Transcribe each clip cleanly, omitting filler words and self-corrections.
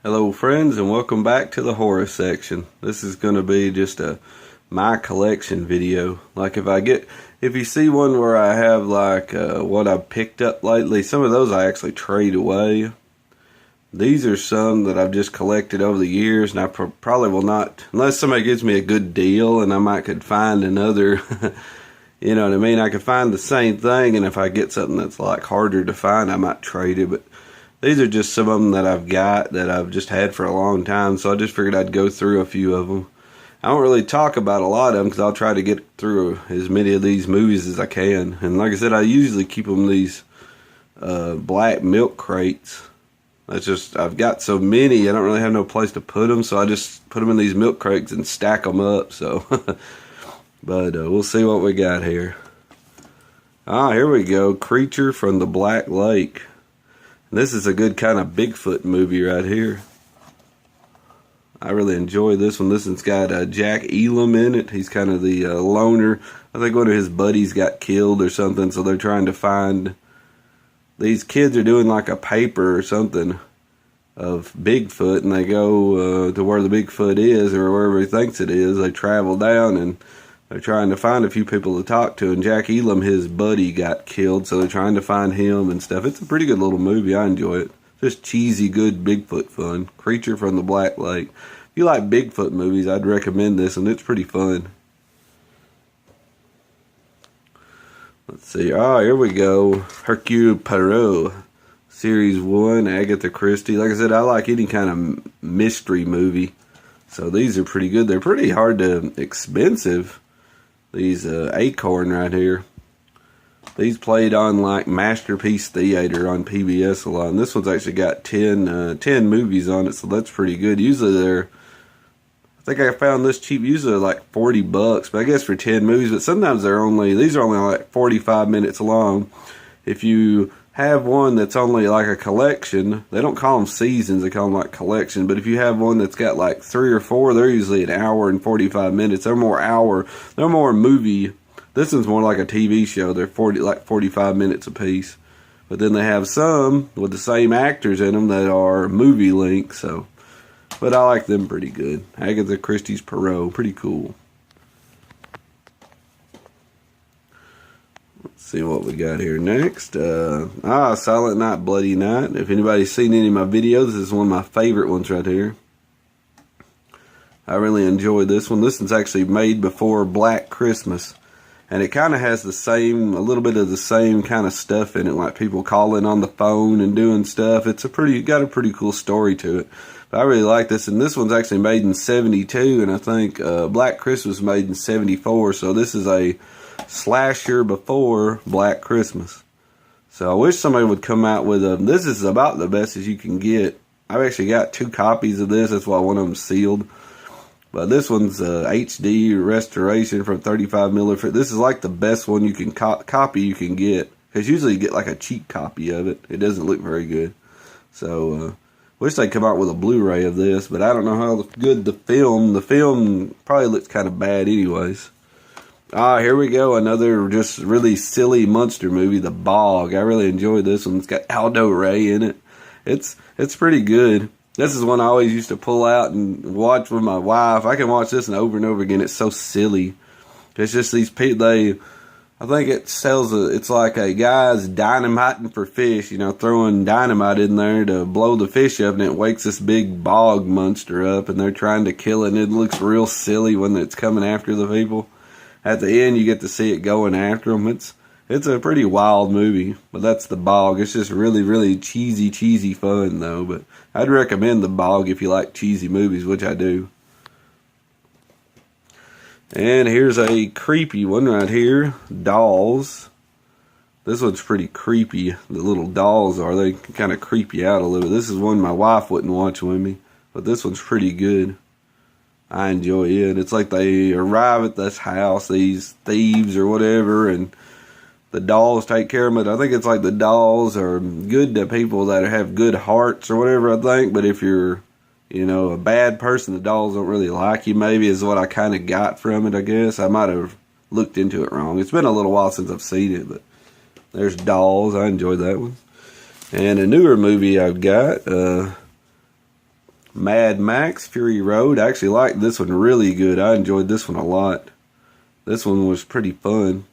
Hello friends, and welcome back to the horror section. This is going to be just a my collection video. Like if you see one where I have what I've picked up lately, some of those I actually trade away. These are some that I've just collected over the years, and I probably will not, unless somebody gives me a good deal and I might could find another, you know what I mean? I could find the same thing, and if I get something that's like harder to find, I might trade it, but these are just some of them that I've got that I've just had for a long time, so I just figured I'd go through a few of them. I don't really talk about a lot of them because I'll try to get through as many of these movies as I can. And like I said, I usually keep them in these black milk crates. That's just, I've got so many, I don't really have no place to put them, so I just put them in these milk crates and stack them up. So, but we'll see what we got here. Here we go, Creature from the Black Lake. This is a good kind of Bigfoot movie right here. I really enjoy this one. This one's got Jack Elam in it. He's kind of the loner. I think one of his buddies got killed or something, so they're trying to find... These kids are doing like a paper or something of Bigfoot, and they go to where the Bigfoot is, or wherever he thinks it is. They travel down, and they're trying to find a few people to talk to, and Jack Elam, his buddy, got killed, so they're trying to find him and stuff. It's a pretty good little movie. I enjoy it. Just cheesy, good Bigfoot fun. Creature from the Black Lake. If you like Bigfoot movies, I'd recommend this, and it's pretty fun. Let's see. Here we go. Hercule Poirot, Series 1, Agatha Christie. Like I said, I like any kind of mystery movie, so these are pretty good. They're pretty hard to expensive. These Acorn right here. These played on like Masterpiece Theater on PBS a lot. And this one's actually got 10 movies on it, so that's pretty good. Usually they're, I think I found this cheap. Usually they're like $40, but I guess for 10 movies. But sometimes these are only like 45 minutes long. If you have one that's only like a collection, they don't call them seasons, they call them like collection. But if you have one that's got like 3 or 4, they're usually an hour and 45 minutes. They're more movie. This one's more like a TV show. They're 45 minutes a piece. But then they have some with the same actors in them that are movie length. So, but I like them pretty good. Agatha Christie's Poirot, pretty cool. See what we got here next. Silent Night, Bloody Night. If anybody's seen any of my videos, this is one of my favorite ones right here. I really enjoy this one. This one's actually made before Black Christmas. And it kind of has a little bit of the same kind of stuff in it, like people calling on the phone and doing stuff. It's got a pretty cool story to it. But I really like this, and this one's actually made in 72, and I think Black Christmas was made in 74, so this is a slasher before Black Christmas. So I wish somebody would come out with this is about the best as you can get. I've actually got 2 copies of this, that's why one of them's sealed. But this one's HD restoration from 35mm. This is like the best one you can copy you can get. Because usually you get like a cheap copy of it. It doesn't look very good. So, wish they'd come out with a Blu-ray of this. But I don't know how good the film probably looks kind of bad anyways. Here we go. Another just really silly monster movie, The Bog. I really enjoyed this one. It's got Aldo Ray in it. It's pretty good. This is one I always used to pull out and watch with my wife. I can watch this over and over again. It's so silly. It's just these people, I think it's like a guy's dynamiting for fish, you know, throwing dynamite in there to blow the fish up, and it wakes this big bog monster up, and they're trying to kill it, and it looks real silly when it's coming after the people. At the end, you get to see it going after them. It's a pretty wild movie, but that's The Bog. It's just really, really cheesy fun, though. But I'd recommend The Bog if you like cheesy movies, which I do. And here's a creepy one right here, Dolls. This one's pretty creepy. The little dolls are. They can kind of creep you out a little bit. This is one my wife wouldn't watch with me, but this one's pretty good. I enjoy it. It's like they arrive at this house, these thieves or whatever, and the dolls take care of it. I think it's like the dolls are good to people that have good hearts or whatever, I think. But if you're, you know, a bad person, the dolls don't really like you, maybe, is what I kind of got from it, I guess. I might have looked into it wrong. It's been a little while since I've seen it, but there's Dolls. I enjoyed that one. And a newer movie I've got, Mad Max Fury Road. I actually liked this one really good. I enjoyed this one a lot. This one was pretty fun.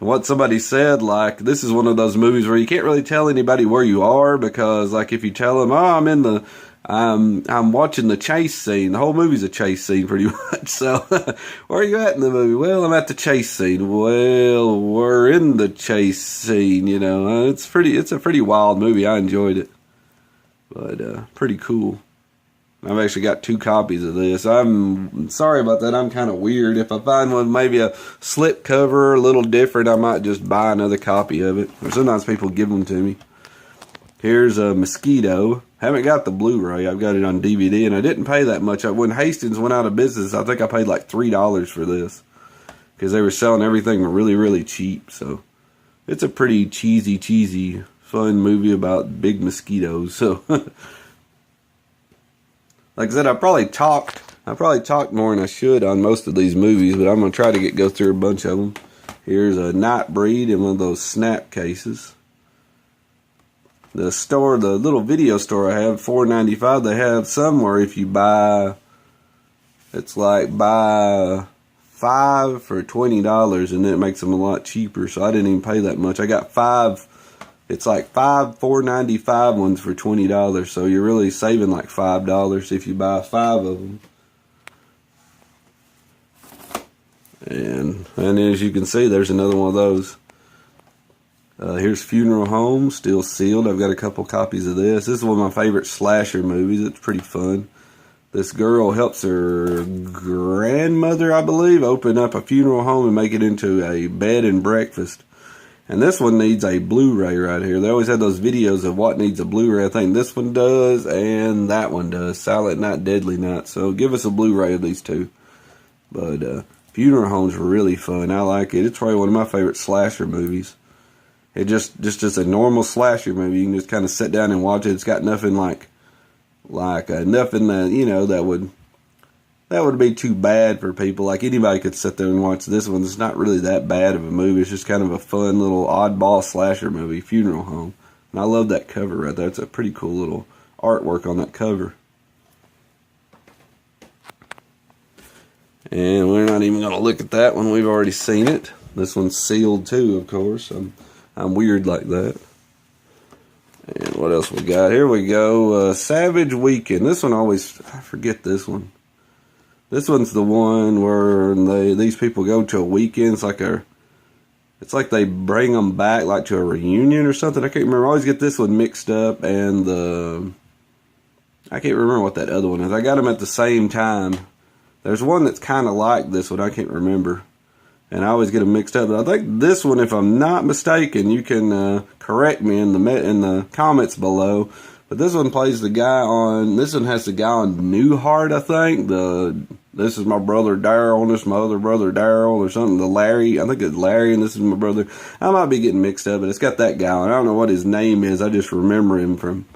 And what somebody said, like, this is one of those movies where you can't really tell anybody where you are, because, like, if you tell them, oh, I'm watching the chase scene. The whole movie's a chase scene, pretty much. So, where are you at in the movie? Well, I'm at the chase scene. Well, we're in the chase scene. You know, it's a pretty wild movie. I enjoyed it, but pretty cool. I've actually got 2 copies of this. I'm sorry about that. I'm kind of weird. If I find one, maybe a slip cover, a little different, I might just buy another copy of it. Or sometimes people give them to me. Here's a Mosquito. Haven't got the Blu-ray. I've got it on DVD, and I didn't pay that much. When Hastings went out of business, I think I paid like $3 for this, because they were selling everything really, really cheap. So it's a pretty cheesy, fun movie about big mosquitoes. So, like I said, I probably talked more than I should on most of these movies, but I'm gonna try to go through a bunch of them. Here's a Nightbreed in one of those snap cases. The little video store I have, $4.95. They have somewhere if you buy, it's like buy 5 for $20, and then it makes them a lot cheaper. So I didn't even pay that much. I got 5. It's like 5 $4.95 ones for $20. So you're really saving like $5 if you buy 5 of them. And as you can see, there's another one of those. Here's Funeral Home, still sealed. I've got a couple copies of this. This is one of my favorite slasher movies. It's pretty fun. This girl helps her grandmother, I believe, open up a funeral home and make it into a bed and breakfast. And this one needs a Blu-ray right here. They always have those videos of what needs a Blu-ray. I think this one does, and that one does. Silent Night, Deadly Night. So give us a Blu-ray of these 2. But Funeral Home's really fun. I like it. It's probably one of my favorite slasher movies. It just a normal slasher movie. You can just kind of sit down and watch it. It's got nothing nothing that, you know, that would be too bad for people. Like, anybody could sit there and watch this one. It's not really that bad of a movie. It's just kind of a fun little oddball slasher movie, Funeral Home. And I love that cover right there. It's a pretty cool little artwork on that cover. And we're not even going to look at that one. We've already seen it. This one's sealed too, of course. I'm weird like that. And what else we got? Here we go. Savage Weekend. This one I forget this one. This one's the one where these people go to a weekend. It's like they bring them back like to a reunion or something. I can't remember. I always get this one mixed up, and I can't remember what that other one is. I got them at the same time. There's one that's kind of like this one. I can't remember. And I always get them mixed up. But I think this one, if I'm not mistaken, you can correct me in the comments below. But this one plays the guy on. This one has the guy on Newhart, I think. This is my brother Daryl, and this is my other brother Daryl, or something. The Larry, I think it's Larry, and this is my brother. I might be getting mixed up, but it's got that guy on. I don't know what his name is. I just remember him from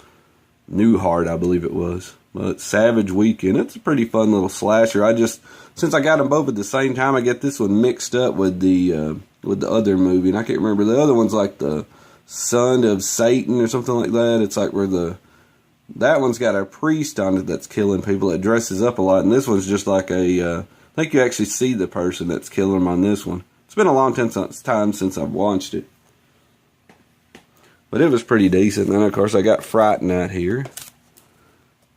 Newhart, I believe it was. But Savage Weekend, it's a pretty fun little slasher. Since I got them both at the same time, I get this one mixed up with the other movie, and I can't remember. The other one's like the Son of Satan or something like that. It's like where that one's got a priest on it that's killing people that dresses up a lot, and this one's just like I think you actually see the person that's killing them on this one. It's been a long time since I've watched it, but it was pretty decent. And then of course I got Fright Night here,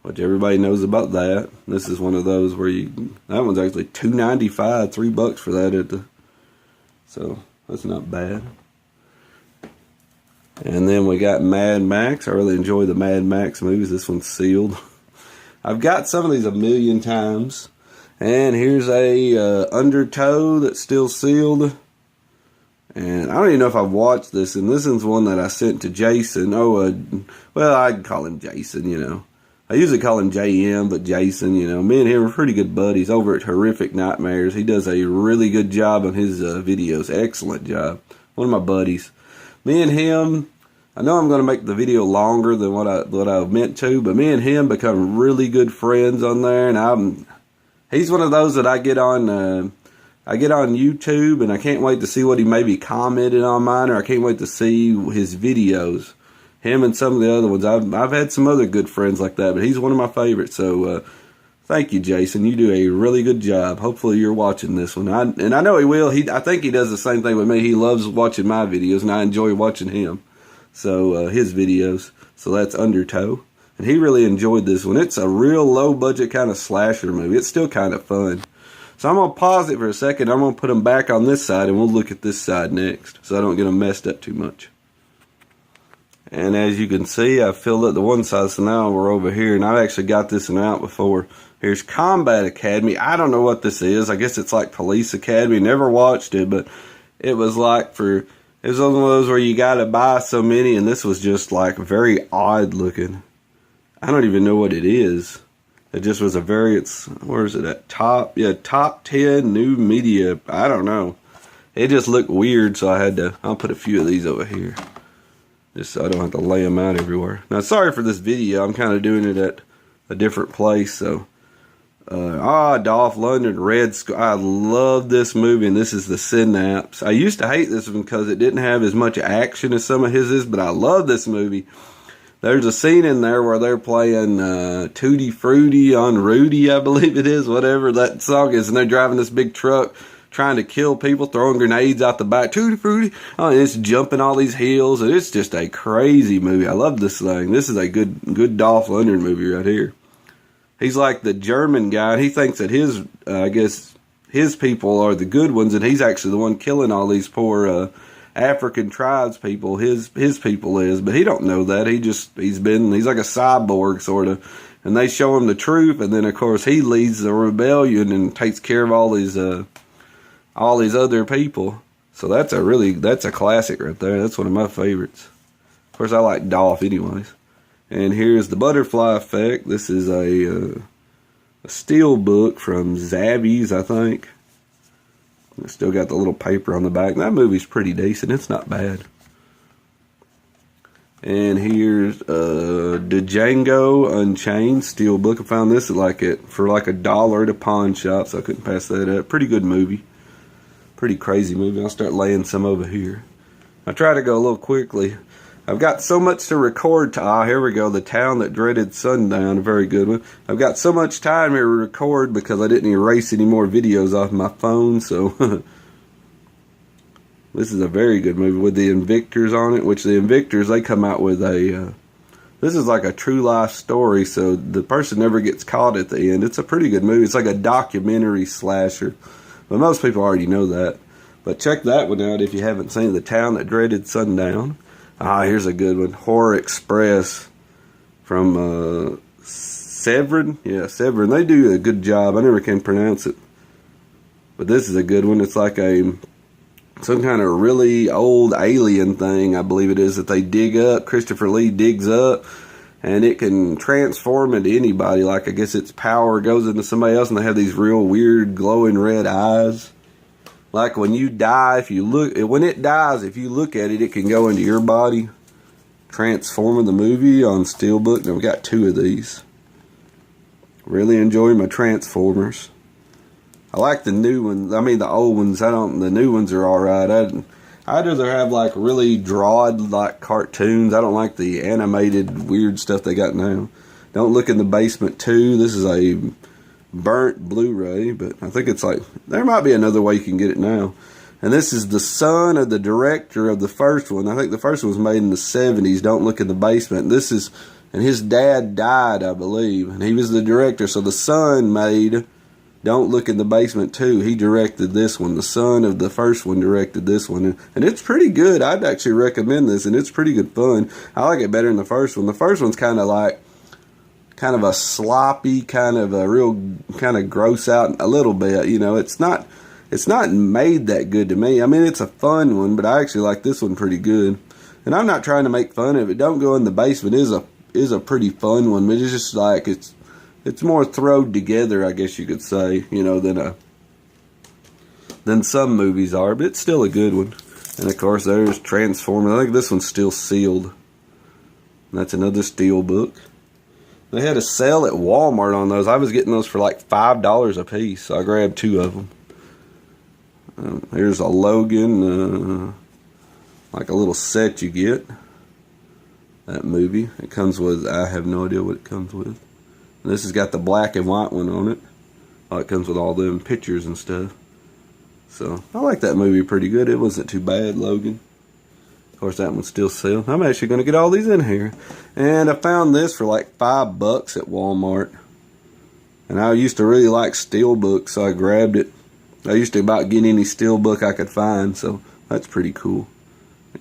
which everybody knows about that. This is one of those where that one's actually $2.95, $3 for that so that's not bad. And then we got Mad Max. I really enjoy the Mad Max movies. This one's sealed. I've got some of these a million times. And here's a Undertow that's still sealed. And I don't even know if I've watched this. And this is one that I sent to Jason. Well, I'd call him Jason, you know. I usually call him JM, but Jason, you know. Me and him are pretty good buddies over at Horrific Nightmares. He does a really good job on his videos. Excellent job. One of my buddies. Me and him, I know I'm going to make the video longer than what I meant to, but me and him become really good friends on there, and he's one of those that I get on YouTube, and I can't wait to see what he maybe commented on mine, or I can't wait to see his videos. him and some of the other ones. I've had some other good friends like that, but he's one of my favorites. So thank you, Jason. You do a really good job. Hopefully you're watching this one. And I know he will. I think he does the same thing with me. He loves watching my videos, and I enjoy watching him. So his videos. So that's Undertow. And he really enjoyed this one. It's a real low-budget kind of slasher movie. It's still kind of fun. So I'm going to pause it for a second. I'm going to put them back on this side, and we'll look at this side next, so I don't get them messed up too much. And as you can see, I filled up the one side, so now we're over here. And I've actually got this one out before. Here's Combat Academy. I don't know what this is. I guess it's like Police Academy. Never watched it, but it was like for... It was one of those where you got to buy so many, and this was just like very odd looking. I don't even know what it is. It just was a very, where is it at? Top 10 new media. I don't know. It just looked weird, so I'll put a few of these over here. Just so I don't have to lay them out everywhere. Now, sorry for this video. I'm kind of doing it at a different place, so. Dolph Lundgren, Red Skull. I love this movie, and this is The Synapse. I used to hate this one because it didn't have as much action as some of his is, but I love this movie. There's a scene in there where they're playing Tutti Frutti on Rudy, I believe it is, whatever that song is, and they're driving this big truck trying to kill people, throwing grenades out the back. Tutti Frutti. Oh, and it's jumping all these hills, and it's just a crazy movie. I love this thing. This is a good Dolph Lundgren movie right here. He's like the German guy, and he thinks that his, I guess, his people are the good ones, and he's actually the one killing all these poor African tribes people. His people is, but he don't know that. He's like a cyborg sort of, and they show him the truth, and then of course he leads the rebellion and takes care of all these other people. So that's a classic right there. That's one of my favorites. Of course, I like Dolph anyways. And here's The Butterfly Effect. This is a steel book from Zabby's, I think. It's still got the little paper on the back. That movie's pretty decent. It's not bad. And here's Django Unchained steel book. I found this for like $1 at a pawn shop, so I couldn't pass that up. Pretty good movie. Pretty crazy movie. I'll start laying some over here. I try to go a little quickly. I've got so much to record. Here we go. The Town That Dreaded Sundown. A very good one. I've got so much time here to record because I didn't erase any more videos off my phone. So this is a very good movie with the Invictors on it. Which the Invictors, they come out with a... this is like a true life story. So the person never gets caught at the end. It's a pretty good movie. It's like a documentary slasher. But most people already know that. But check that one out if you haven't seen The Town That Dreaded Sundown. Here's a good one. Horror Express from Severin. Yeah, Severin. They do a good job. I never can pronounce it. But this is a good one. It's like some kind of really old alien thing, I believe it is, that they dig up. Christopher Lee digs up. And it can transform into anybody. Like, I guess its power goes into somebody else, and they have these real weird glowing red eyes. Like when you die, when it dies, if you look at it, it can go into your body. Transforming the movie on Steelbook. Now we got 2 of these. Really enjoy my Transformers. I like the new ones. I mean the old ones. The new ones are alright. I'd rather have like really drawed like cartoons. I don't like the animated weird stuff they got now. Don't Look in the Basement 2. This is a burnt Blu-ray, but I think it's like, there might be another way you can get it now. And this is the son of the director of the first one. I think the first one was made in the 70s, Don't Look in the Basement. And his dad died, I believe, and he was the director. So the son made Don't Look in the Basement 2. He directed this one. The son of the first one directed this one. And it's pretty good. I'd actually recommend this, and it's pretty good fun. I like it better than the first one. The first one's kind of a sloppy, kind of a real kind of gross out a little bit. You know, it's not made that good to me. I mean, it's a fun one, but I actually like this one pretty good. And I'm not trying to make fun of it. Don't Go in the Basement is a pretty fun one, but it's just like it's more thrown together, I guess you could say, you know, than some movies are, but it's still a good one. And of course, there's Transformers. I think this one's still sealed. That's another steel book. They had a sale at Walmart on those. I was getting those for like $5 a piece, so I grabbed 2 of them. Here's a Logan, like a little set you get. that movie. It comes with, I have no idea what it comes with. And this has got the black and white one on it. Oh, it comes with all them pictures and stuff. So, I like that movie pretty good. It wasn't too bad, Logan. Of course, that one's still selling. I'm actually going to get all these in here. And I found this for like $5 at Walmart. And I used to really like Steelbook, so I grabbed it. I used to about get any Steelbook I could find, so that's pretty cool,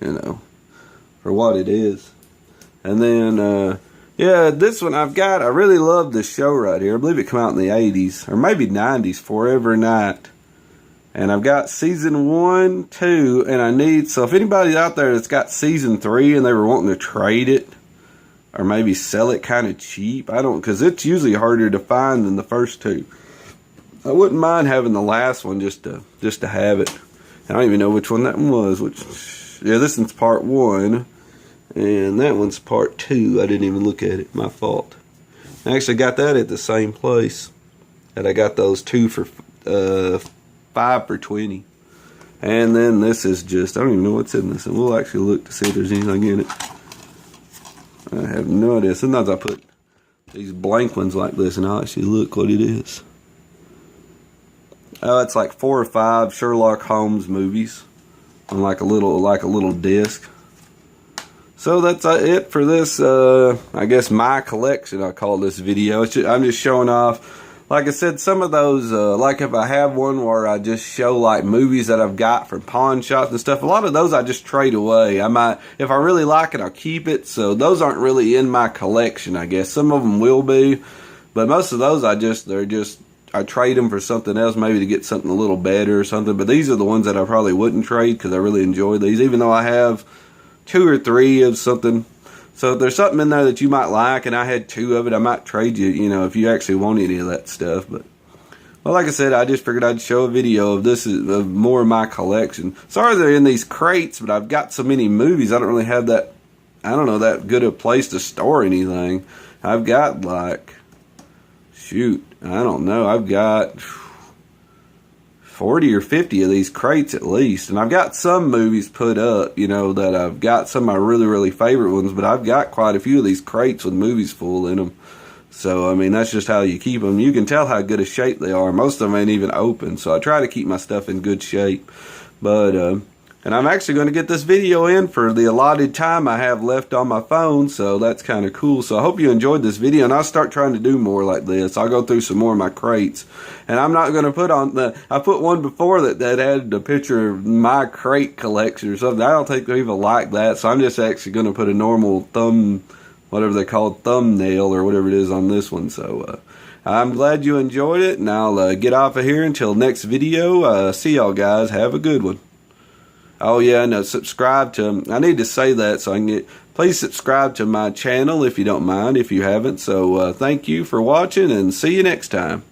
you know, for what it is. And then, yeah, this one I've got, I really love this show right here. I believe it came out in the 80s, or maybe 90s, Forever Knight. And I've got season 1, 2, and I need, so if anybody out there that's got season 3 and they were wanting to trade it, or maybe sell it kind of cheap, I don't, because it's usually harder to find than the first two. I wouldn't mind having the last one just to have it. I don't even know which one that one was. Yeah, this one's part 1, and that one's part 2. I didn't even look at it. My fault. I actually got that at the same place that I got those 2 for 5 for 20. And then this is just, I don't even know what's in this. And we'll actually look to see if there's anything in it. I have no idea. Sometimes I put these blank ones like this and I'll actually look what it is. It's like 4 or 5 Sherlock Holmes movies on like a little disc. So that's it for this, I guess my collection, I call this video. I'm just showing off, like I said, some of those, like if I have one where I just show like movies that I've got from pawn shops and stuff, a lot of those I just trade away. I might, if I really like it, I'll keep it. So those aren't really in my collection, I guess. Some of them will be, but most of those I trade them for something else, maybe to get something a little better or something. But these are the ones that I probably wouldn't trade because I really enjoy these, even though I have 2 or 3 of something. So if there's something in there that you might like and I had 2 of it, I might trade you, you know, if you actually want any of that stuff. But, well, like I said, I just figured I'd show a video of this, of more of my collection. Sorry they're in these crates, but I've got so many movies, I don't really have that, I don't know, that good a place to store anything. I've got like, shoot, I don't know, I've got 40 or 50 of these crates at least. And I've got some movies put up, you know, that I've got some of my really, really favorite ones, but I've got quite a few of these crates with movies full in them. So, I mean, that's just how you keep them. You can tell how good a shape they are. Most of them ain't even open, so I try to keep my stuff in good shape. But, and I'm actually going to get this video in for the allotted time I have left on my phone, so that's kind of cool. So I hope you enjoyed this video, and I'll start trying to do more like this. I'll go through some more of my crates. And I'm not going to put on I put one before that had a picture of my crate collection or something. I don't think people like that, so I'm just actually going to put a normal whatever they call it, thumbnail or whatever it is on this one. So I'm glad you enjoyed it, and I'll get off of here until next video. See y'all guys. Have a good one. Oh yeah, no, subscribe to, I need to say that so I can get, please subscribe to my channel if you don't mind, if you haven't. So thank you for watching and see you next time.